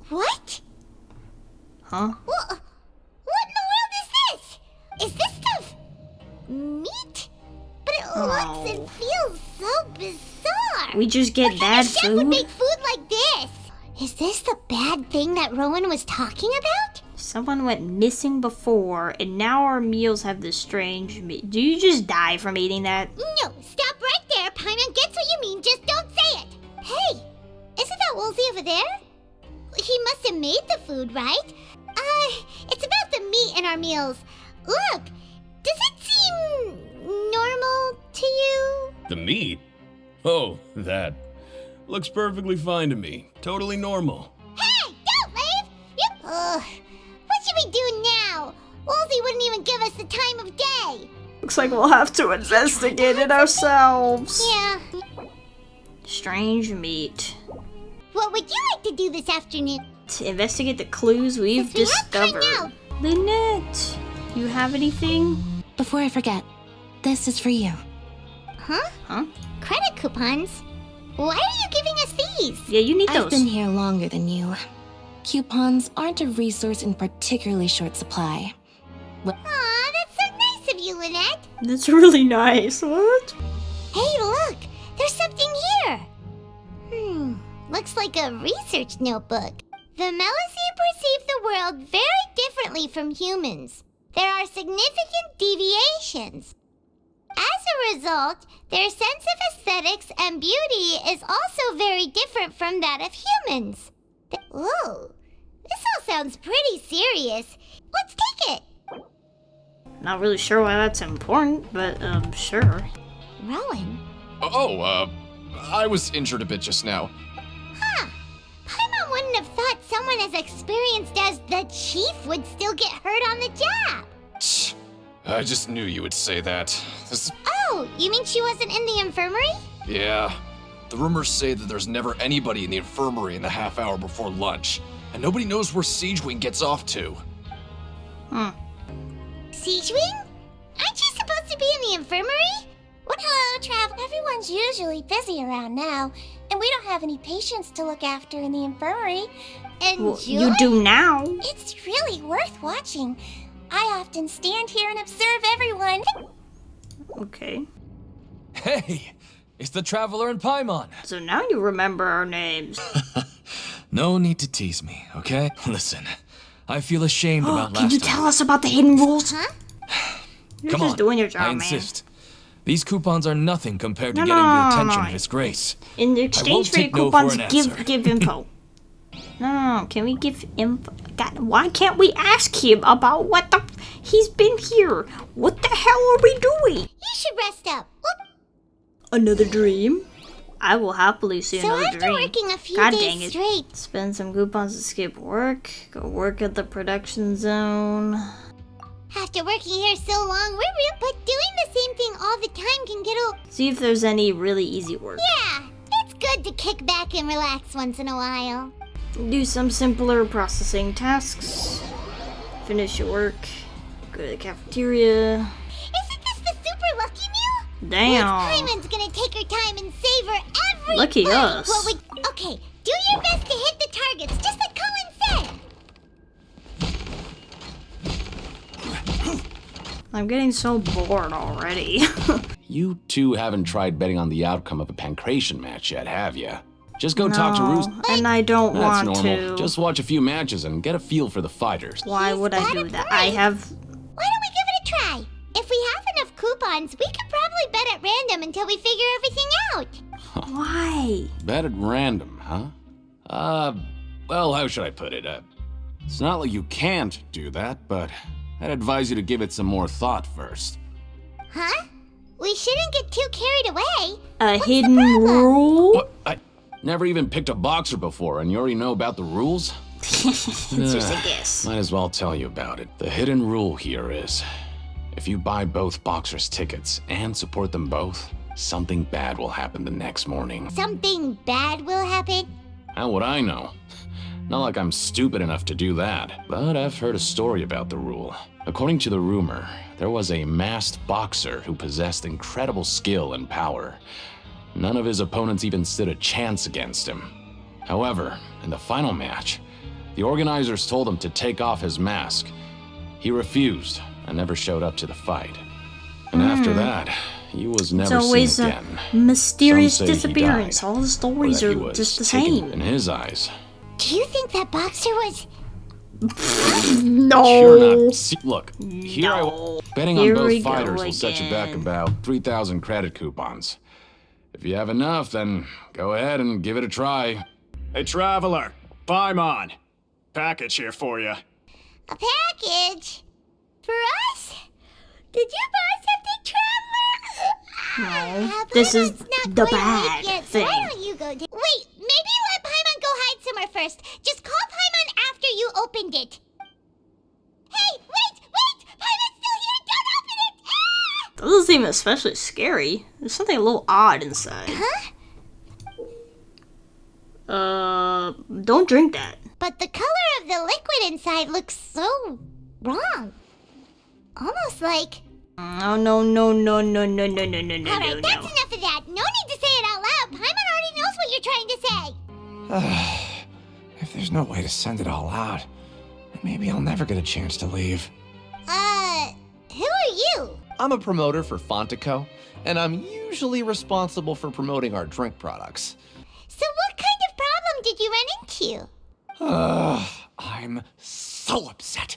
what? Huh? What in the world is this? Is this stuff meat? But it looks and feels so bizarre. We just get What kind bad of chef would food? make food like this? Is this the bad thing that Rowan was talking about? Someone went missing before, and now our meals have this strange meat. Do you just die from eating that? No, stop right there. Paimon gets what you mean, just don't say it. Hey, isn't that Woolsey over there? He must have made the food, right? It's about the meat in our meals. Look, does it seem normal to you? The meat? Oh, that. Looks perfectly fine to me. Totally normal. Hey, don't leave! What should we do now? Woolsey wouldn't even give us the time of day. Looks like we'll have to investigate it ourselves. Yeah. Strange meat. What would you like to do this afternoon? To investigate the clues we've We have time discovered. Lynette, you have anything? Before I forget, this is for you. Huh? Credit coupons? Why are you giving us these? Yeah, you need I've those. been here longer than you. Coupons aren't a resource in particularly short supply. Aw, that's so nice of you, Lynette. That's really nice. What? Hey, look! There's something here! Looks like a research notebook. The Melusine perceive the world very differently from humans. There are significant deviations. As a result, their sense of aesthetics and beauty is also very different from that of humans. Whoa, this all sounds pretty serious. Let's take it. Not really sure why that's important, but sure. Rowan? I was injured a bit just now. Paimon wouldn't have thought someone as experienced as the Chief would still get hurt on the job. I just knew you would say that. Oh, you mean she wasn't in the infirmary? Yeah. The rumors say that there's never anybody in the infirmary in the half hour before lunch, and nobody knows where Siegewing gets off to. Siegewing? Aren't you supposed to be in the infirmary? Hello, Trav. Everyone's usually busy around now, and we don't have any patients to look after in the infirmary. And Well, you do now. It's really worth watching. I often stand here and observe everyone. Okay. Hey, it's the Traveler and Paimon. So now you remember our names. No need to tease me, okay? Listen, I feel ashamed about Can last you time. tell us about the hidden rules? You're Come just on, doing your job, I man. insist. These coupons are nothing compared to No, getting no, the no, attention no. of His Grace. In I exchange won't for your take no coupons, for an answer. give info. No, can we give him... God, why can't we ask him about what the... He's been here. What the hell are we doing? You should rest up. Whoop. Another dream? I will happily see another after dream. working a few God days dang it. straight. Spend some coupons to skip work. Go work at the production zone. After working here so long, we're real, but doing the same thing all the time can get old. See if there's any really easy work. Yeah, it's good to kick back and relax once in a while. Do some simpler processing tasks. Finish your work. Go to the cafeteria. Isn't this the super lucky meal? Damn. Miss Paimon's gonna take her time and savor every Lucky bite. us. Well, okay, do your best to hit the targets, just like Colin said. I'm getting so bored already. You two haven't tried betting on the outcome of a pancration match yet, have you? Just go talk to Roost. And I don't That's want normal. to. Just watch a few matches and get a feel for the fighters. Why would I do that? I have... Why don't we give it a try? If we have enough coupons, we could probably bet at random until we figure everything out. Why? Bet at random, huh? Well, how should I put it? It's not like you can't do that, but I'd advise you to give it some more thought first. Huh? We shouldn't get too carried away. A hidden rule? What? I never even picked a boxer before, and you already know about the rules? It's just a guess. Might as well tell you about it. The hidden rule here is, if you buy both boxers' tickets and support them both, something bad will happen the next morning. Something bad will happen? How would I know? Not like I'm stupid enough to do that, but I've heard a story about the rule. According to the rumor, there was a masked boxer who possessed incredible skill and power. None of his opponents even stood a chance against him. However, in the final match, the organizers told him to take off his mask. He refused and never showed up to the fight. And after that, he was never It's always seen a again. mysterious Some say he disappearance. died, All the or stories that he are was just the taken same. in his eyes. Do you think that boxer was... No. You're not. See, look, here I was. Betting Here on we both go fighters will set you back again. about 3,000 credit coupons. If you have enough, then go ahead and give it a try. Hey, Traveler, Paimon. Package here for you. A package? For us? Did you buy something, Traveler? No, this is Not the quite bad late yet, thing. So why don't you go... Wait, maybe let Paimon go hide somewhere first. Just call Paimon after you opened it. Hey, wait! Paimon's still here! Don't open it! Ah! Doesn't seem especially scary. There's something a little odd inside. Huh? Don't drink that. But the color of the liquid inside looks so wrong. Almost like... Oh, no. Alright, that's enough of that. No need to say it out loud. Paimon already knows what you're trying to say. If there's no way to send it all out, then maybe I'll never get a chance to leave. Who are you? I'm a promoter for Fontico, and I'm usually responsible for promoting our drink products. So what kind of problem did you run into? I'm so upset.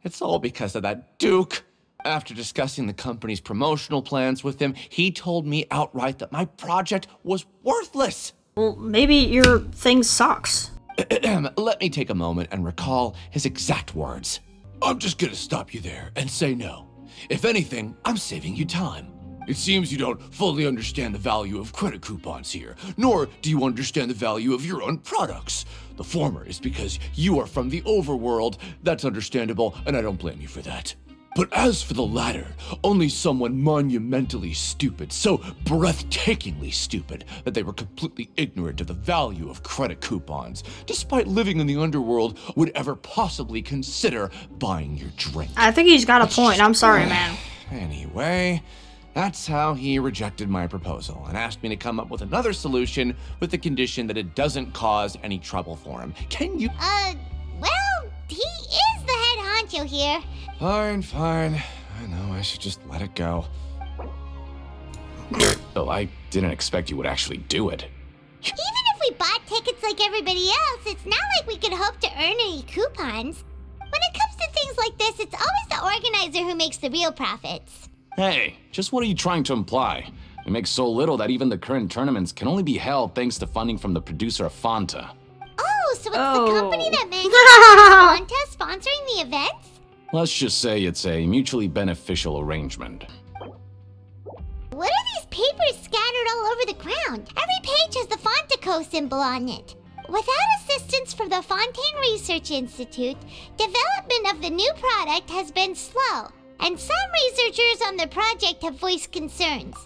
It's all because of that Duke. After discussing the company's promotional plans with him, he told me outright that my project was worthless. Well, maybe your thing sucks. Let me take a moment and recall his exact words. I'm just gonna stop you there and say no. If anything, I'm saving you time. It seems you don't fully understand the value of credit coupons here, nor do you understand the value of your own products. The former is because you are from the overworld. That's understandable, and I don't blame you for that. But as for the latter, only someone monumentally stupid, so breathtakingly stupid that they were completely ignorant of the value of credit coupons, despite living in the underworld, would ever possibly consider buying your drink. I think he's got a point. I'm sorry, man. Anyway, that's how he rejected my proposal and asked me to come up with another solution with the condition that it doesn't cause any trouble for him. Can you... Well, he is the head honcho here. Fine. I know I should just let it go. Well, I didn't expect you would actually do it. Even if we bought tickets like everybody else, it's not like we could hope to earn any coupons. When it comes to things like this, it's always the organizer who makes the real profits. Hey, just what are you trying to imply? We make so little that even the current tournaments can only be held thanks to funding from the producer of Fanta. Oh, so it's the company that manufactures the contest sponsoring the events? Let's just say it's a mutually beneficial arrangement. What are these papers scattered all over the ground? Every page has the Fontico symbol on it. Without assistance from the Fontaine Research Institute, development of the new product has been slow, and some researchers on the project have voiced concerns.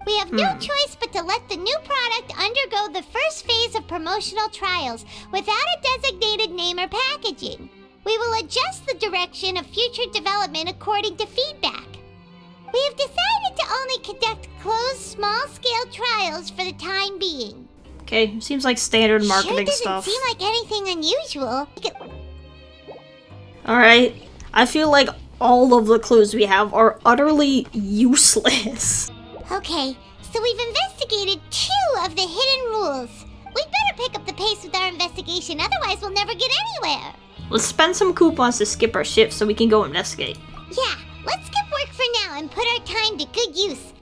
We have no choice but to let the new product undergo the first phase of promotional trials without a designated name or packaging. We will adjust the direction of future development according to feedback. We have decided to only conduct closed, small-scale trials for the time being. Okay, seems like standard marketing stuff. Sure doesn't seem like anything unusual. Alright, I feel like all of the clues we have are utterly useless. Okay, so we've investigated 2 of the hidden rules. We'd better pick up the pace with our investigation, otherwise we'll never get anywhere. Let's spend some coupons to skip our shift so we can go investigate. Yeah, let's skip work for now and put our time to good use.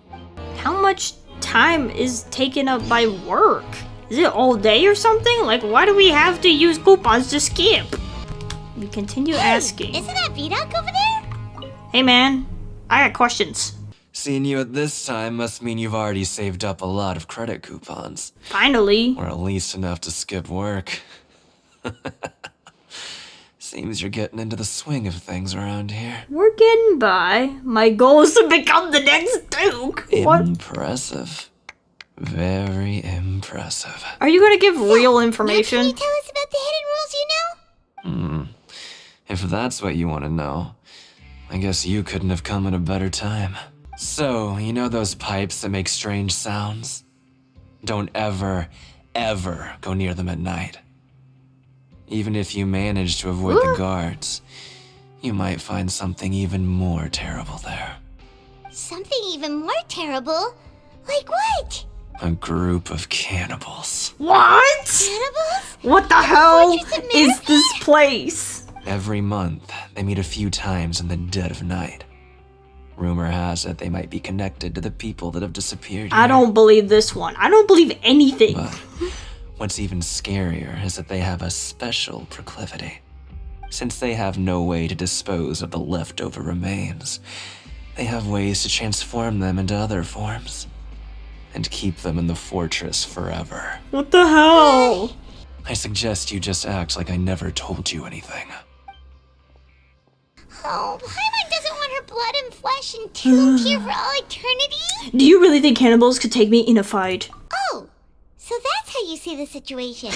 How much time is taken up by work? Is it all day or something? Like, why do we have to use coupons to skip? We continue asking. Isn't that Vidoc over there? Hey man, I got questions. Seeing you at this time must mean you've already saved up a lot of credit coupons. Finally. Or at least enough to skip work. Seems you're getting into the swing of things around here. We're getting by. My goal is to become the next Duke. What? Impressive. Very impressive. Are you gonna give real information? Can you tell us about the hidden rules you know? If that's what you want to know, I guess you couldn't have come at a better time. So, you know those pipes that make strange sounds? Don't ever, ever go near them at night. Even if you manage to avoid the guards, you might find something even more terrible there. Something even more terrible? Like what? A group of cannibals. What? Cannibals? What the hell is this place? Every month, they meet a few times in the dead of night. Rumor has it they might be connected to the people that have disappeared here. I don't believe this one. I don't believe anything. But what's even scarier is that they have a special proclivity. Since they have no way to dispose of the leftover remains, they have ways to transform them into other forms and keep them in the fortress forever. What the hell? I suggest you just act like I never told you anything. Oh, Paimon doesn't want her blood and flesh entombed here for all eternity? Do you really think cannibals could take me in a fight? Oh, so that's how you see the situation.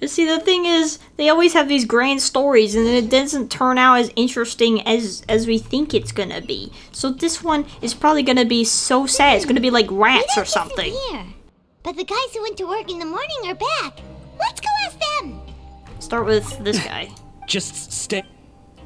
See, the thing is, they always have these grand stories, and then it doesn't turn out as interesting as we think it's gonna be. So this one is probably gonna be so sad. It's gonna be like rats or something. Here. But the guys who went to work in the morning are back. Let's go ask them. Start with this guy. Just stay.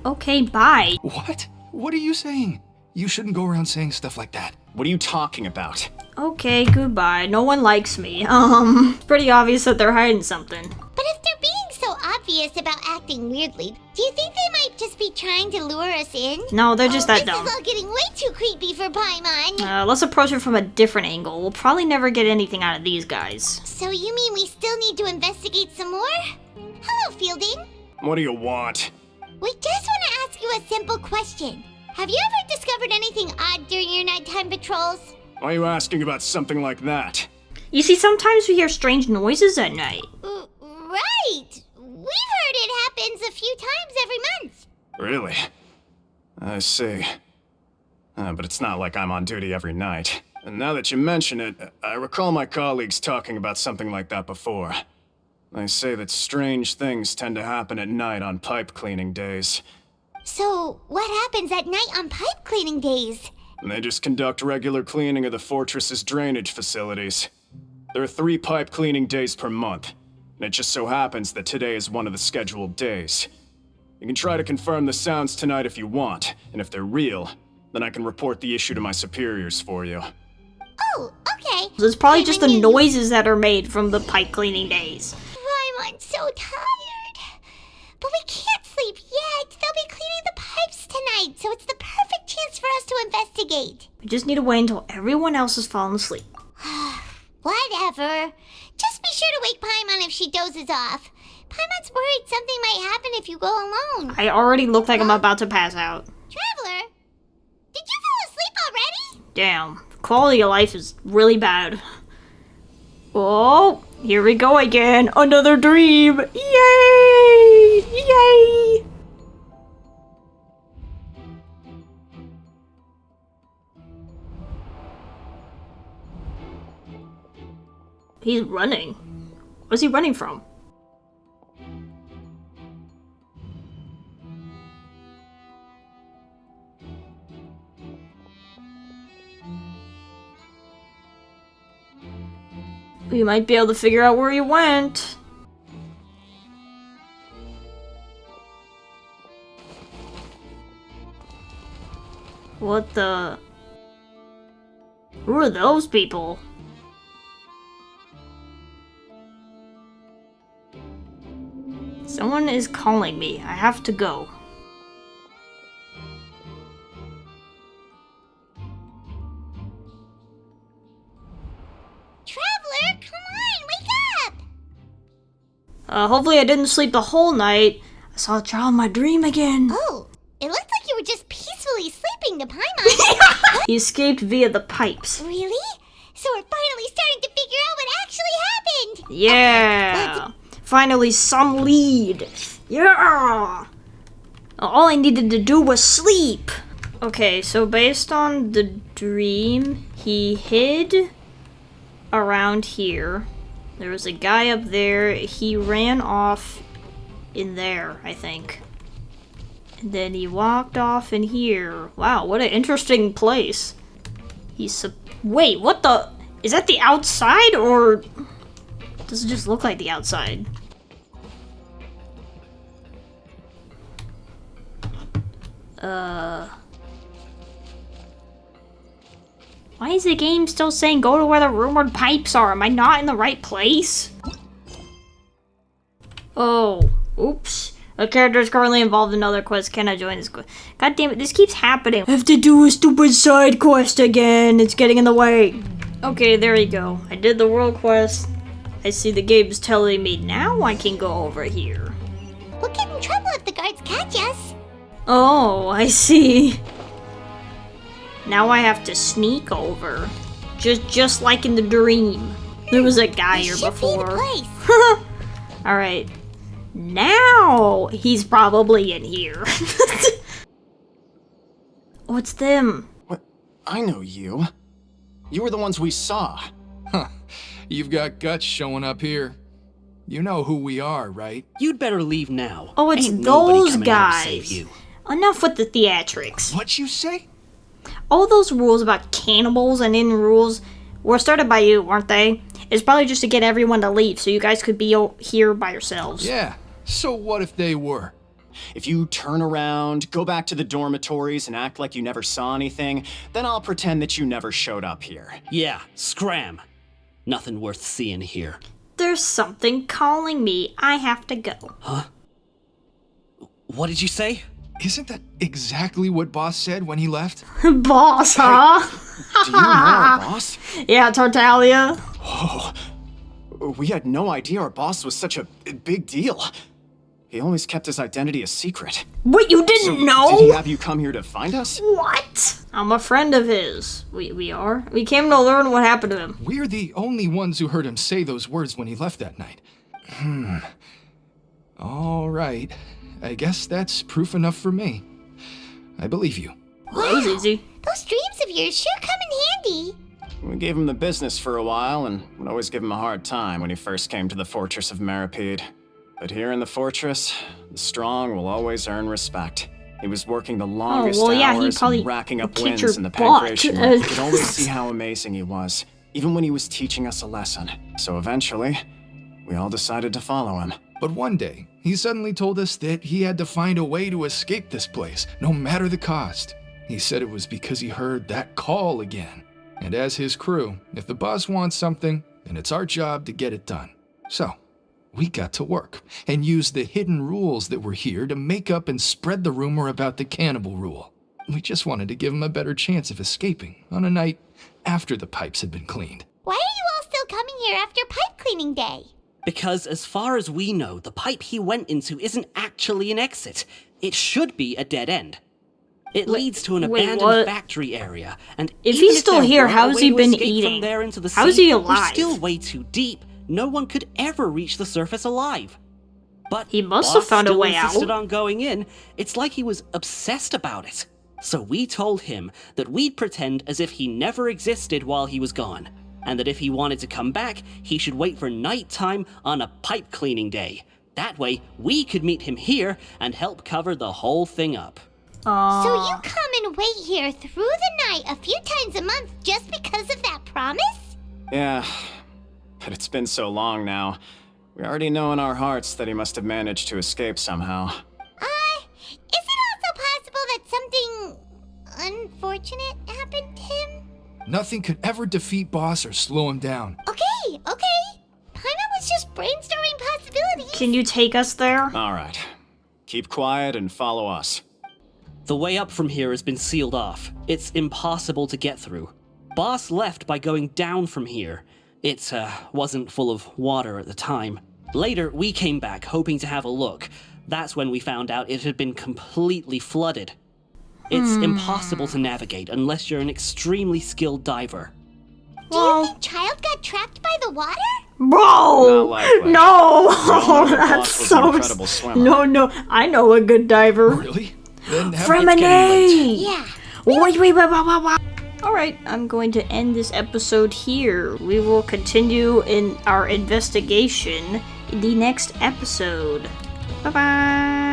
Okay, bye. What? What are you saying? You shouldn't go around saying stuff like that. What are you talking about? Okay, goodbye. No one likes me. It's pretty obvious that they're hiding something. But if they're being so obvious about acting weirdly, do you think they might just be trying to lure us in? No, they're just that this dumb. This is all getting way too creepy for Paimon. Let's approach it from a different angle. We'll probably never get anything out of these guys. So you mean we still need to investigate some more? Hello, Fielding. What do you want? We just want to ask you a simple question. Have you ever discovered anything odd during your nighttime patrols? Why are you asking about something like that? You see, sometimes we hear strange noises at night. Right! We've heard it happens a few times every month. Really? I see. But it's not like I'm on duty every night. And now that you mention it, I recall my colleagues talking about something like that before. They say that strange things tend to happen at night on pipe cleaning days. So, what happens at night on pipe cleaning days? They just conduct regular cleaning of the fortress's drainage facilities. There are 3 pipe cleaning days per month, and it just so happens that today is one of the scheduled days. You can try to confirm the sounds tonight if you want, and if they're real, then I can report the issue to my superiors for you. Oh, okay. It's probably just the noises that are made from the pipe cleaning days. I'm so tired. But we can't sleep yet. They'll be cleaning the pipes tonight, so it's the perfect chance for us to investigate. We just need to wait until everyone else has fallen asleep. Whatever. Just be sure to wake Paimon if she dozes off. Paimon's worried something might happen if you go alone. I already look like I'm about to pass out. Traveler, did you fall asleep already? Damn, quality of life is really bad. Oh, here we go again. Another dream. Yay! Yay! He's running. What's he running from? We might be able to figure out where he went. What the? Who are those people? Someone is calling me. I have to go. Traveler, come on, wake up! Hopefully I didn't sleep the whole night. I saw a child in my dream again. Oh, it looked like you were just peacefully sleeping to Paimon. He escaped via the pipes. Really? So we're finally starting to figure out what actually happened. Yeah. Finally some lead. Yeah. All I needed to do was sleep. Okay, so based on the dream, he hid around here. There was a guy up there. He ran off in there, I think. And then he walked off in here. Wow, what an interesting place. Wait, what the? Is that the outside, or does it just look like the outside? Why is the game still saying go to where the rumored pipes are? Am I not in the right place? Oh, oops. A character is currently involved in another quest. Can I join this quest? God damn it, this keeps happening. I have to do a stupid side quest again. It's getting in the way. Okay, there you go. I did the world quest. I see the game's telling me now I can go over here. We'll get in trouble if the guards catch us. Oh, I see. Now I have to sneak over. Just like in the dream. There was a guy here before. Alright. Now he's probably in here. Oh, it's them. What? I know you. You were the ones we saw. Huh. You've got guts showing up here. You know who we are, right? You'd better leave now. Oh, it's Ain't nobody those coming out to save guys. you. Enough with the theatrics. What'd you say? All those rules about cannibals and in rules were started by you, weren't they? It's probably just to get everyone to leave so you guys could be here by yourselves. Yeah. So what if they were? If you turn around, go back to the dormitories and act like you never saw anything, then I'll pretend that you never showed up here. Yeah, scram. Nothing worth seeing here. There's something calling me. I have to go. Huh? What did you say? Isn't that exactly what Boss said when he left? Boss, huh? Do you know our boss? Yeah, Tartaglia. Oh, we had no idea our boss was such a big deal. He always kept his identity a secret. What, you didn't know? Did he have you come here to find us? What? I'm a friend of his. We are? We came to learn what happened to him. We're the only ones who heard him say those words when he left that night. All right. I guess that's proof enough for me. I believe you. Wow. That was easy. Those dreams of yours sure come in handy. We gave him the business for a while and would always give him a hard time when he first came to the fortress of Meripede. But here in the fortress, the strong will always earn respect. He was working the longest hours and racking up wins in the Pancration room. You could always see how amazing he was, even when he was teaching us a lesson. So eventually, we all decided to follow him. But one day, he suddenly told us that he had to find a way to escape this place, no matter the cost. He said it was because he heard that call again. And as his crew, if the boss wants something, then it's our job to get it done. So, we got to work and used the hidden rules that were here to make up and spread the rumor about the cannibal rule. We just wanted to give him a better chance of escaping on a night after the pipes had been cleaned. Why are you all still coming here after pipe cleaning day? Because as far as we know, the pipe he went into isn't actually an exit. It should be a dead end. It leads to an abandoned factory area, and if even he's still there here, were a how's way he to been escape eating? From there into the How's sea, he alive? We're still way too deep. No one could ever reach the surface alive. But he must have found a way out. Insisted on going in. It's like he was obsessed about it. So we told him that we'd pretend as if he never existed while he was gone, and that if he wanted to come back, he should wait for nighttime on a pipe cleaning day. That way, we could meet him here and help cover the whole thing up. So you come and wait here through the night a few times a month just because of that promise? Yeah, but it's been so long now. We already know in our hearts that he must have managed to escape somehow. Is it also possible that something unfortunate happened to him? Nothing could ever defeat Boss or slow him down. Okay. Paimon was just brainstorming possibilities. Can you take us there? Alright. Keep quiet and follow us. The way up from here has been sealed off. It's impossible to get through. Boss left by going down from here. It wasn't full of water at the time. Later, we came back hoping to have a look. That's when we found out it had been completely flooded. It's impossible to navigate unless you're an extremely skilled diver. Do you think Child got trapped by the water? Bro! No! That's so... No, I know a good diver. Really? Then Fremine! Yeah. Wait. Alright, I'm going to end this episode here. We will continue in our investigation in the next episode. Bye-bye!